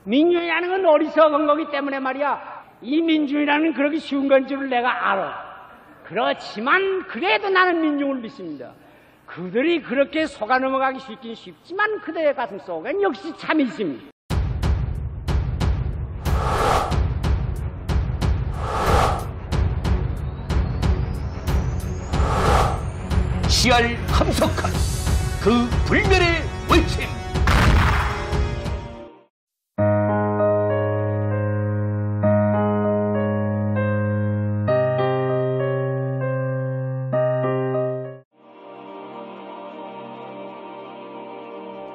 민중이라는 건 어리석은 거기 때문에 말이야. 이 민중이라는 그렇게 쉬운 건 줄을 내가 알아. 그렇지만 그래도 나는 민중을 믿습니다. 그들이 그렇게 속아 넘어가기 쉽긴 쉽지만 그들의 가슴 속엔 역시 참이 있습니다. 시알 함석한 그 불멸의 월침.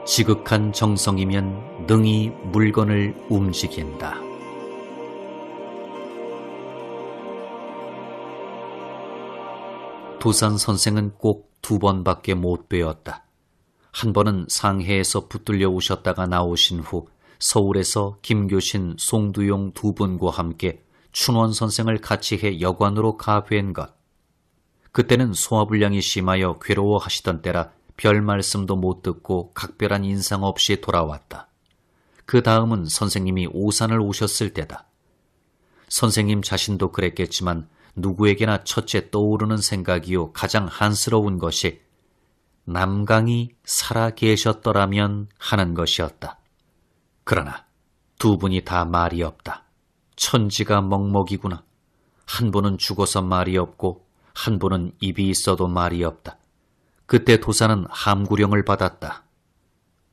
지극한 정성이면 능히 물건을 움직인다. 도산 선생은 꼭 2번밖에 못 뵈었다. 한 번은 상해에서 붙들려 오셨다가 나오신 후 서울에서 김교신, 송두용 2분과 함께 춘원 선생을 같이 해 여관으로 가뵌 것. 그때는 소화불량이 심하여 괴로워하시던 때라 별 말씀도 못 듣고 각별한 인상 없이 돌아왔다. 그 다음은 선생님이 오산을 오셨을 때다. 선생님 자신도 그랬겠지만 누구에게나 첫째 떠오르는 생각이요 가장 한스러운 것이 남강이 살아 계셨더라면 하는 것이었다. 그러나 2분이 다 말이 없다. 천지가 먹먹이구나. 한 분은 죽어서 말이 없고 한 분은 입이 있어도 말이 없다. 그때 도산은 함구령을 받았다.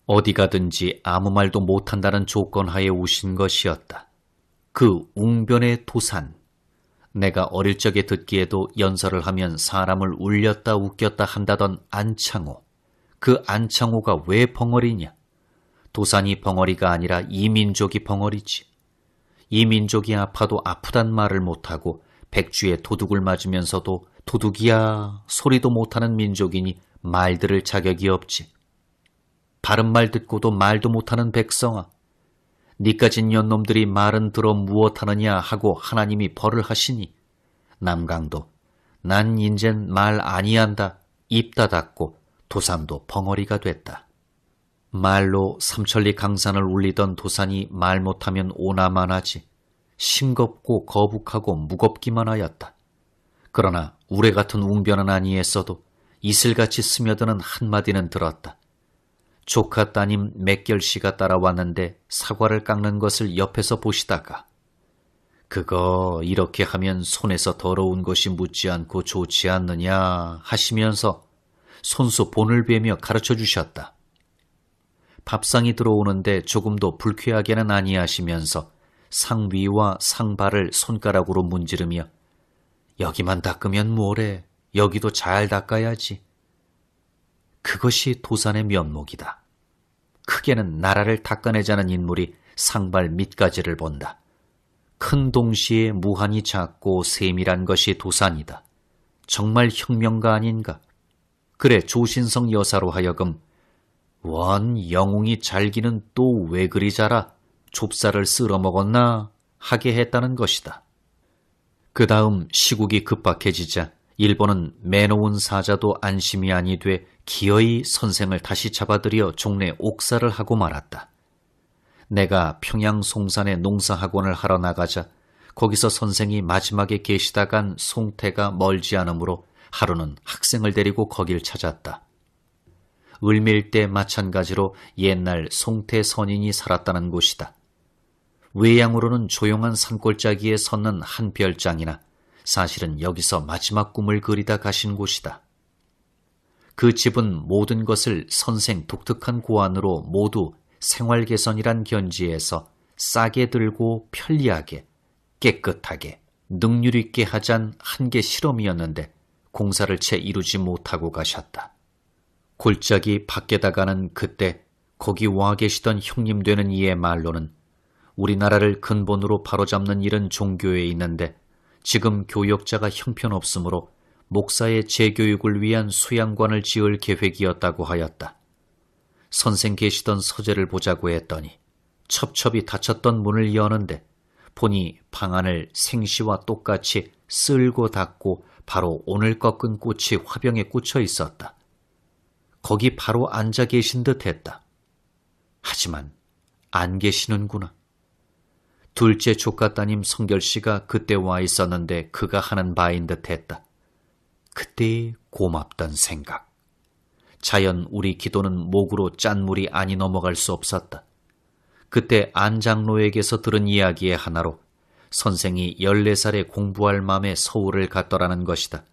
어디 가든지 아무 말도 못한다는 조건하에 오신 것이었다. 그 웅변의 도산. 내가 어릴 적에 듣기에도 연설을 하면 사람을 울렸다 웃겼다 한다던 안창호. 그 안창호가 왜 벙어리냐? 도산이 벙어리가 아니라 이민족이 벙어리지. 이민족이 아파도 아프단 말을 못하고 백주에 도둑을 맞으면서도 도둑이야 소리도 못하는 민족이니 말 들을 자격이 없지. 바른 말 듣고도 말도 못하는 백성아, 니까진 년놈들이 말은 들어 무엇하느냐 하고 하나님이 벌을 하시니 남강도 난 인젠 말 아니한다 입 닫았고 도산도 벙어리가 됐다. 말로 삼천리 강산을 울리던 도산이 말 못하면 오나만 하지. 싱겁고 거북하고 무겁기만 하였다. 그러나 우레 같은 웅변은 아니했어도 이슬같이 스며드는 한마디는 들었다. 조카 따님 맥결씨가 따라왔는데 사과를 깎는 것을 옆에서 보시다가 그거 이렇게 하면 손에서 더러운 것이 묻지 않고 좋지 않느냐 하시면서 손수 본을 베며 가르쳐 주셨다. 밥상이 들어오는데 조금도 불쾌하게는 아니하시면서 상위와 상발을 손가락으로 문지르며 여기만 닦으면 뭐래, 여기도 잘 닦아야지. 그것이 도산의 면목이다. 크게는 나라를 닦아내자는 인물이 상발 밑가지를 본다. 큰 동시에 무한히 작고 세밀한 것이 도산이다. 정말 혁명가 아닌가? 그래 조신성 여사로 하여금 원 영웅이 잘기는 또 왜 그리 자라 좁쌀을 쓸어먹었나 하게 했다는 것이다. 그 다음 시국이 급박해지자 일본은 매놓은 사자도 안심이 아니 돼 기어이 선생을 다시 잡아들여 종래 옥사를 하고 말았다. 내가 평양 송산에 농사학원을 하러 나가자 거기서 선생이 마지막에 계시다 간 송태가 멀지 않으므로 하루는 학생을 데리고 거길 찾았다. 을밀대 마찬가지로 옛날 송태 선인이 살았다는 곳이다. 외양으로는 조용한 산골짜기에 섰는 한 별장이나 사실은 여기서 마지막 꿈을 그리다 가신 곳이다. 그 집은 모든 것을 선생 독특한 고안으로 모두 생활개선이란 견지에서 싸게 들고 편리하게 깨끗하게 능률 있게 하잔 한계 실험이었는데 공사를 채 이루지 못하고 가셨다. 골짜기 밖에다 가는 그때 거기 와 계시던 형님 되는 이의 말로는 우리나라를 근본으로 바로잡는 일은 종교에 있는데 지금 교역자가 형편없으므로 목사의 재교육을 위한 수양관을 지을 계획이었다고 하였다. 선생 계시던 서재를 보자고 했더니 첩첩이 닫혔던 문을 여는데 보니 방안을 생시와 똑같이 쓸고 닫고 바로 오늘 꺾은 꽃이 화병에 꽂혀 있었다. 거기 바로 앉아 계신 듯 했다. 하지만 안 계시는구나. 둘째 조카 따님 성결씨가 그때 와 있었는데 그가 하는 바인 듯했다. 그때의 고맙던 생각. 자연 우리 기도는 목으로 짠물이 아니 넘어갈 수 없었다. 그때 안 장로에게서 들은 이야기의 하나로 선생이 14살에 공부할 맘에 서울을 갔더라는 것이다.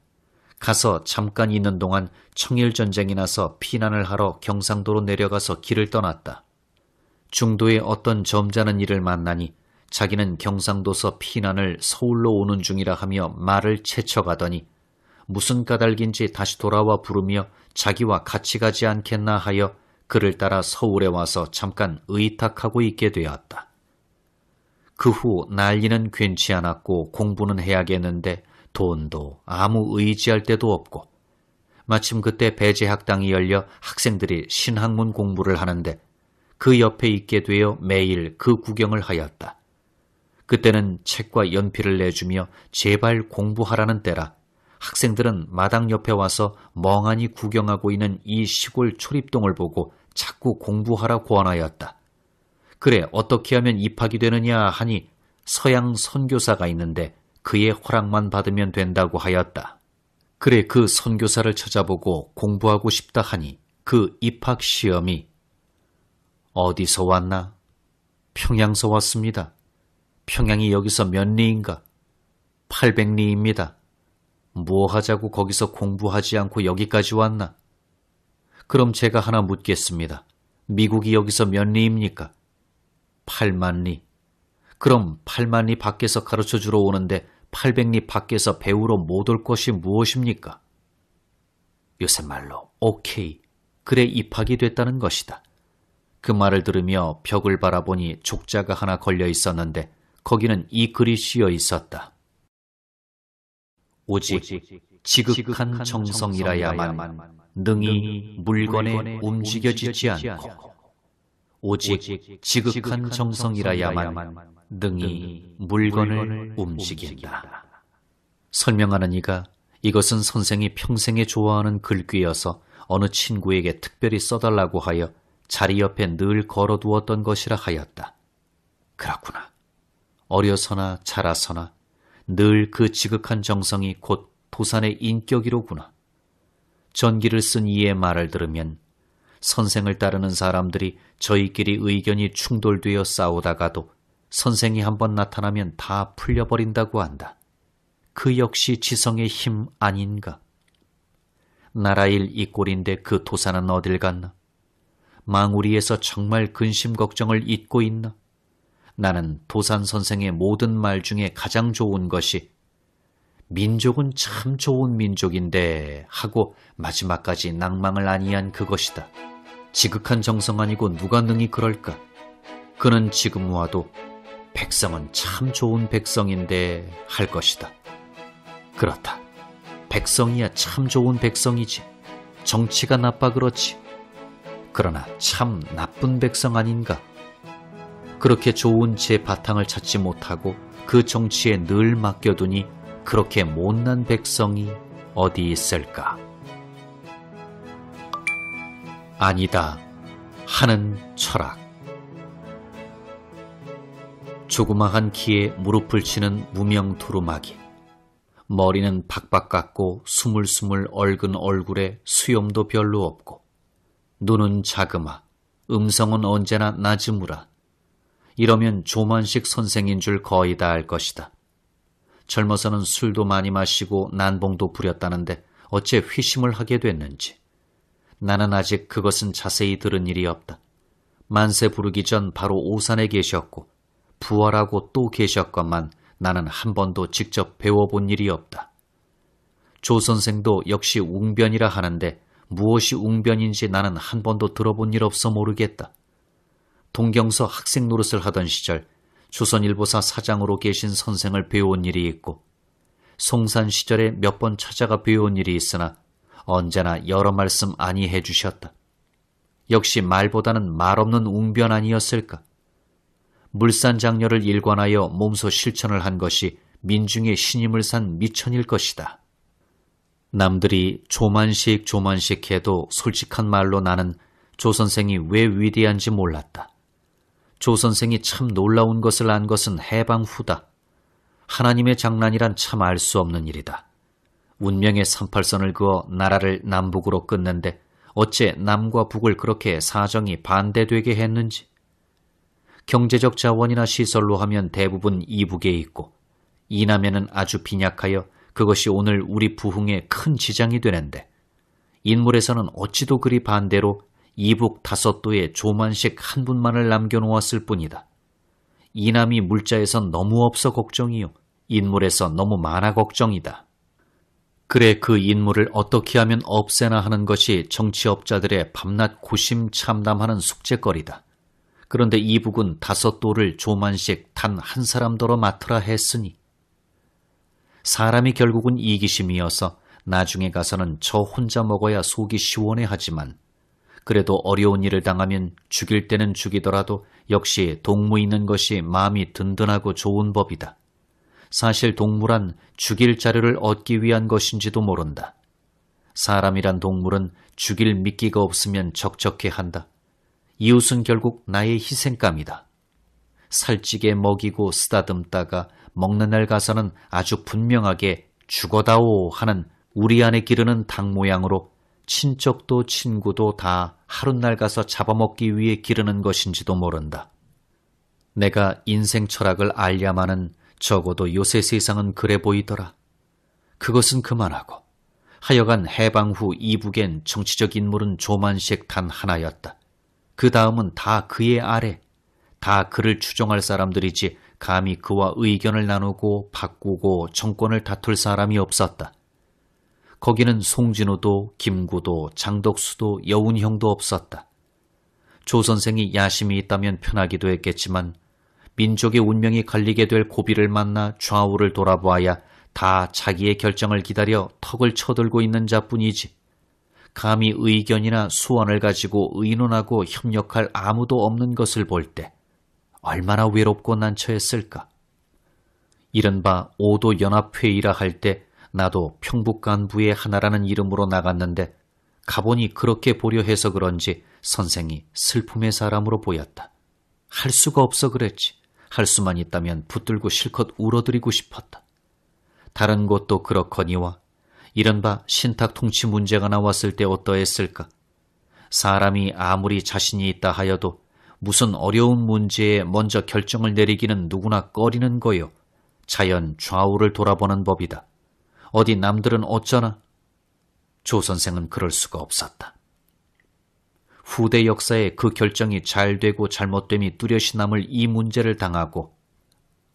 가서 잠깐 있는 동안 청일전쟁이 나서 피난을 하러 경상도로 내려가서 길을 떠났다. 중도에 어떤 점잖은 이를 만나니 자기는 경상도서 피난을 서울로 오는 중이라 하며 말을 채쳐가더니 무슨 까닭인지 다시 돌아와 부르며 자기와 같이 가지 않겠나 하여 그를 따라 서울에 와서 잠깐 의탁하고 있게 되었다. 그 후 난리는 괜치 않았고 공부는 해야겠는데 돈도 아무 의지할 데도 없고 마침 그때 배제학당이 열려 학생들이 신학문 공부를 하는데 그 옆에 있게 되어 매일 그 구경을 하였다. 그때는 책과 연필을 내주며 제발 공부하라는 때라 학생들은 마당 옆에 와서 멍하니 구경하고 있는 이 시골 초립동을 보고 자꾸 공부하라 권하였다. 그래 어떻게 하면 입학이 되느냐 하니 서양 선교사가 있는데 그의 허락만 받으면 된다고 하였다. 그래 그 선교사를 찾아보고 공부하고 싶다 하니 그 입학 시험이 어디서 왔나? 평양서 왔습니다. 평양이 여기서 몇 리인가? 800리입니다. 뭐 하자고 거기서 공부하지 않고 여기까지 왔나? 그럼 제가 하나 묻겠습니다. 미국이 여기서 몇 리입니까? 8만 리. 그럼 8만 리 밖에서 가르쳐주러 오는데 800리 밖에서 배우러 못 올 것이 무엇입니까? 요새 말로 오케이. 그래 입학이 됐다는 것이다. 그 말을 들으며 벽을 바라보니 족자가 하나 걸려 있었는데 거기는 이 글이 씌어 있었다. 오직 지극한 정성이라야만 능히 물건에 움직여지지 않고 오직 지극한 정성이라야만 능히 물건을 움직인다. 설명하는 이가 이것은 선생이 평생에 좋아하는 글귀여서 어느 친구에게 특별히 써달라고 하여 자리 옆에 늘 걸어두었던 것이라 하였다. 그렇구나. 어려서나 자라서나 늘 그 지극한 정성이 곧 도산의 인격이로구나. 전기를 쓴 이의 말을 들으면 선생을 따르는 사람들이 저희끼리 의견이 충돌되어 싸우다가도 선생이 한번 나타나면 다 풀려버린다고 한다. 그 역시 지성의 힘 아닌가? 나라일 이 꼴인데 그 도산은 어딜 갔나? 망우리에서 정말 근심 걱정을 잊고 있나? 나는 도산 선생의 모든 말 중에 가장 좋은 것이 민족은 참 좋은 민족인데 하고 마지막까지 낭망을 아니한 그것이다. 지극한 정성 아니고 누가 능히 그럴까? 그는 지금 와도 백성은 참 좋은 백성인데 할 것이다. 그렇다. 백성이야 참 좋은 백성이지. 정치가 나빠 그렇지. 그러나 참 나쁜 백성 아닌가? 그렇게 좋은 제 바탕을 찾지 못하고 그 정치에 늘 맡겨두니 그렇게 못난 백성이 어디 있을까? 아니다 하는 철학. 조그마한 키에 무릎을 치는 무명 두루마기. 머리는 박박 깎고 스물스물 얽은 얼굴에 수염도 별로 없고 눈은 자그마, 음성은 언제나 낮으무라. 이러면 조만식 선생인 줄 거의 다 알 것이다. 젊어서는 술도 많이 마시고 난봉도 부렸다는데 어째 회심을 하게 됐는지. 나는 아직 그것은 자세히 들은 일이 없다. 만세 부르기 전 바로 오산에 계셨고 부활하고 또 계셨건만 나는 한 번도 직접 배워본 일이 없다. 조 선생도 역시 웅변이라 하는데 무엇이 웅변인지 나는 한 번도 들어본 일 없어 모르겠다. 동경서 학생 노릇을 하던 시절 조선일보사 사장으로 계신 선생을 배운 일이 있고 송산 시절에 몇 번 찾아가 배운 일이 있으나 언제나 여러 말씀 아니해 주셨다. 역시 말보다는 말 없는 웅변 아니었을까? 물산장려를 일관하여 몸소 실천을 한 것이 민중의 신임을 산 미천일 것이다. 남들이 조만식 해도 솔직한 말로 나는 조 선생이 왜 위대한지 몰랐다. 조 선생이 참 놀라운 것을 안 것은 해방 후다. 하나님의 장난이란 참 알 수 없는 일이다. 운명의 38선을 그어 나라를 남북으로 끊는데 어째 남과 북을 그렇게 사정이 반대되게 했는지. 경제적 자원이나 시설로 하면 대부분 이북에 있고 이남에는 아주 빈약하여 그것이 오늘 우리 부흥에 큰 지장이 되는데 인물에서는 어찌도 그리 반대로 이북 5도에 조만식 한 분만을 남겨놓았을 뿐이다. 이남이 물자에선 너무 없어 걱정이요 인물에서 너무 많아 걱정이다. 그래 그 인물을 어떻게 하면 없애나 하는 것이 정치업자들의 밤낮 고심 참담하는 숙제거리다. 그런데 이북은 5도를 조만식 단 한 사람더러 맡으라 했으니 사람이 결국은 이기심이어서 나중에 가서는 저 혼자 먹어야 속이 시원해 하지만 그래도 어려운 일을 당하면 죽일 때는 죽이더라도 역시 동무 있는 것이 마음이 든든하고 좋은 법이다. 사실 동무란 죽일 자료를 얻기 위한 것인지도 모른다. 사람이란 동물은 죽일 미끼가 없으면 적적해 한다. 이웃은 결국 나의 희생감이다. 살찌게 먹이고 쓰다듬다가 먹는 날 가서는 아주 분명하게 죽어다오 하는 우리 안에 기르는 닭 모양으로 친척도 친구도 다 하룻날 가서 잡아먹기 위해 기르는 것인지도 모른다. 내가 인생 철학을 알야마는 적어도 요새 세상은 그래 보이더라. 그것은 그만하고 하여간 해방 후 이북엔 정치적 인물은 조만식 단 하나였다. 그 다음은 다 그의 아래, 다 그를 추종할 사람들이지 감히 그와 의견을 나누고 바꾸고 정권을 다툴 사람이 없었다. 거기는 송진우도 김구도 장덕수도 여운형도 없었다. 조 선생이 야심이 있다면 편하기도 했겠지만 민족의 운명이 갈리게 될 고비를 만나 좌우를 돌아보아야 다 자기의 결정을 기다려 턱을 쳐들고 있는 자뿐이지 감히 의견이나 수원을 가지고 의논하고 협력할 아무도 없는 것을 볼 때 얼마나 외롭고 난처했을까. 이른바 5도 연합회의라 할 때 나도 평북간부의 하나라는 이름으로 나갔는데 가보니 그렇게 보려 해서 그런지 선생이 슬픔의 사람으로 보였다. 할 수가 없어 그랬지. 할 수만 있다면 붙들고 실컷 울어드리고 싶었다. 다른 곳도 그렇거니와 이른바 신탁 통치 문제가 나왔을 때 어떠했을까. 사람이 아무리 자신이 있다 하여도 무슨 어려운 문제에 먼저 결정을 내리기는 누구나 꺼리는 거요. 자연 좌우를 돌아보는 법이다. 어디 남들은 어쩌나? 조 선생은 그럴 수가 없었다. 후대 역사에 그 결정이 잘 되고 잘못됨이 뚜렷이 남을 이 문제를 당하고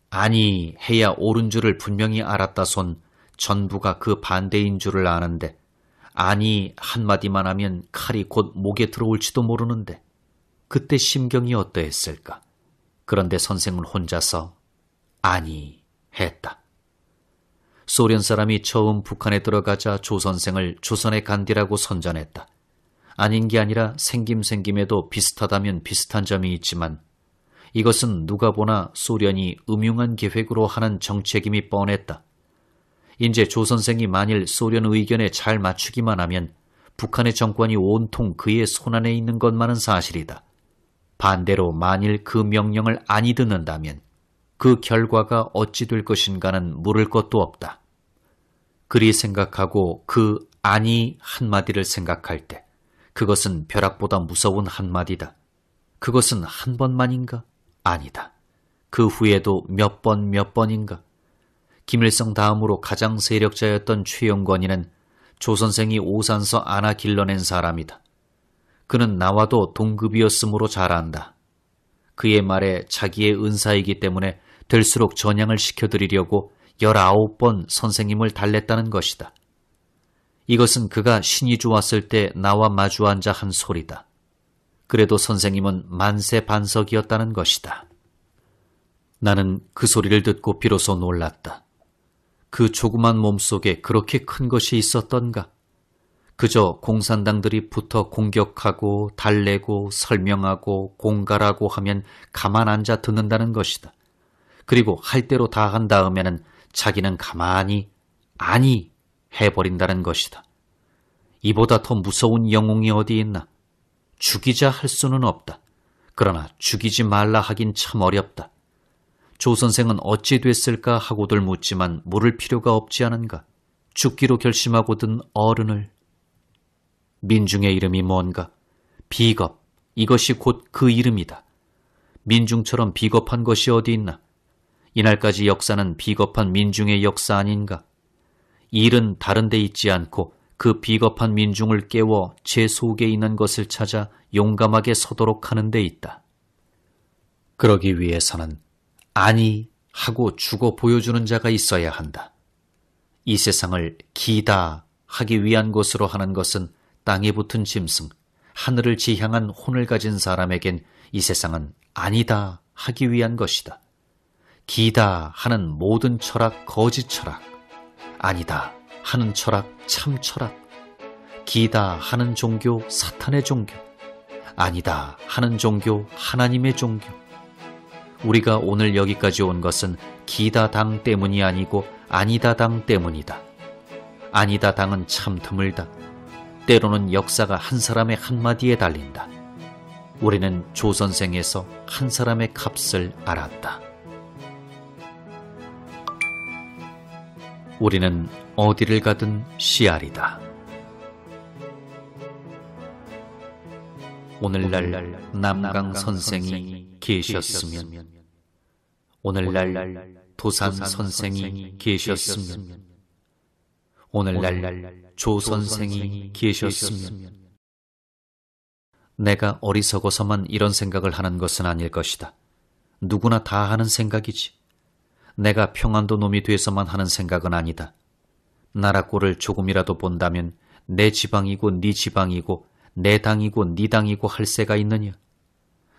아니 해야 옳은 줄을 분명히 알았다손 전부가 그 반대인 줄을 아는데 아니 한마디만 하면 칼이 곧 목에 들어올지도 모르는데 그때 심경이 어떠했을까? 그런데 선생은 혼자서 아니 했다. 소련 사람이 처음 북한에 들어가자 조 선생을 조선의 간디라고 선전했다. 아닌 게 아니라 생김에도 비슷하다면 비슷한 점이 있지만 이것은 누가 보나 소련이 음흉한 계획으로 하는 정책임이 뻔했다. 이제 조 선생이 만일 소련 의견에 잘 맞추기만 하면 북한의 정권이 온통 그의 손안에 있는 것만은 사실이다. 반대로 만일 그 명령을 아니 듣는다면 그 결과가 어찌 될 것인가는 물을 것도 없다. 그리 생각하고 그 아니 한마디를 생각할 때 그것은 벼락보다 무서운 한마디다. 그것은 한 번만인가? 아니다. 그 후에도 몇 번인가? 김일성 다음으로 가장 세력자였던 최영권이는 조 선생이 오산서 안아 길러낸 사람이다. 그는 나와도 동급이었으므로 잘 안다. 그의 말에 자기의 은사이기 때문에 될수록 전향을 시켜드리려고 19번 선생님을 달랬다는 것이다. 이것은 그가 신이 좋았을 때 나와 마주 앉아 한 소리다. 그래도 선생님은 만세 반석이었다는 것이다. 나는 그 소리를 듣고 비로소 놀랐다. 그 조그만 몸속에 그렇게 큰 것이 있었던가? 그저 공산당들이 붙어 공격하고 달래고 설명하고 공갈하고 하면 가만 앉아 듣는다는 것이다. 그리고 할 대로 다 한 다음에는 자기는 가만히 아니 해버린다는 것이다. 이보다 더 무서운 영웅이 어디 있나? 죽이자 할 수는 없다. 그러나 죽이지 말라 하긴 참 어렵다. 조 선생은 어찌 됐을까 하고들 묻지만 물을 필요가 없지 않은가. 죽기로 결심하고 든 어른을. 민중의 이름이 뭔가? 비겁. 이것이 곧 그 이름이다. 민중처럼 비겁한 것이 어디 있나? 이날까지 역사는 비겁한 민중의 역사 아닌가? 일은 다른 데 있지 않고 그 비겁한 민중을 깨워 제 속에 있는 것을 찾아 용감하게 서도록 하는 데 있다. 그러기 위해서는 아니 하고 죽어 보여주는 자가 있어야 한다. 이 세상을 기다 하기 위한 것으로 하는 것은 땅에 붙은 짐승, 하늘을 지향한 혼을 가진 사람에겐 이 세상은 아니다 하기 위한 것이다. 기다 하는 모든 철학 거짓 철학, 아니다 하는 철학 참 철학, 기다 하는 종교 사탄의 종교, 아니다 하는 종교 하나님의 종교. 우리가 오늘 여기까지 온 것은 기다 당 때문이 아니고 아니다 당 때문이다. 아니다 당은 참 드물다. 때로는 역사가 한 사람의 한마디에 달린다. 우리는 조 선생에서 한 사람의 값을 알았다. 우리는 어디를 가든 씨알이다. 오늘날 남강 선생이 계셨으면, 오늘날 도산 선생이 계셨으면, 오늘날 조 선생이 계셨으면. 내가 어리석어서만 이런 생각을 하는 것은 아닐 것이다. 누구나 다 하는 생각이지. 내가 평안도 놈이 돼서만 하는 생각은 아니다. 나라 꼴을 조금이라도 본다면 내 지방이고 네 지방이고 내 당이고 네 당이고 할 새가 있느냐?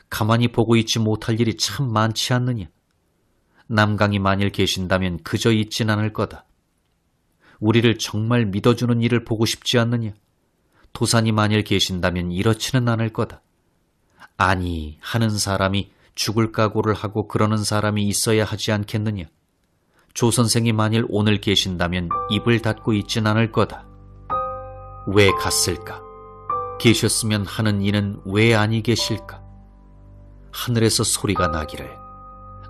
가만히 보고 있지 못할 일이 참 많지 않느냐? 남강이 만일 계신다면 그저 있진 않을 거다. 우리를 정말 믿어주는 일을 보고 싶지 않느냐? 도산이 만일 계신다면 이렇지는 않을 거다. 아니 하는 사람이 죽을 각오를 하고 그러는 사람이 있어야 하지 않겠느냐? 조 선생이 만일 오늘 계신다면 입을 닫고 있진 않을 거다. 왜 갔을까? 계셨으면 하는 이는 왜 아니 계실까? 하늘에서 소리가 나기를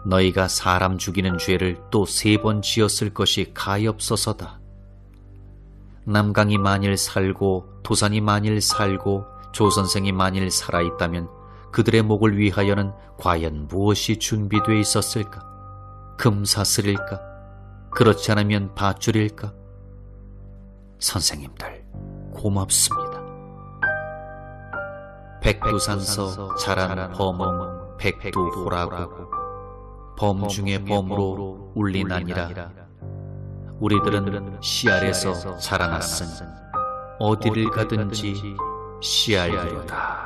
너희가 사람 죽이는 죄를 또 3번 지었을 것이 가엾어서다. 남강이 만일 살고 도산이 만일 살고 조 선생이 만일 살아있다면 그들의 목을 위하여는 과연 무엇이 준비되어 있었을까? 금사슬일까? 그렇지 않으면 밧줄일까? 선생님들 고맙습니다. 백두산서 자란 범은 백두호라고 범 중의 범으로 울리나니라. 우리들은 씨알에서 자라났으니 어디를 가든지 씨알이로다.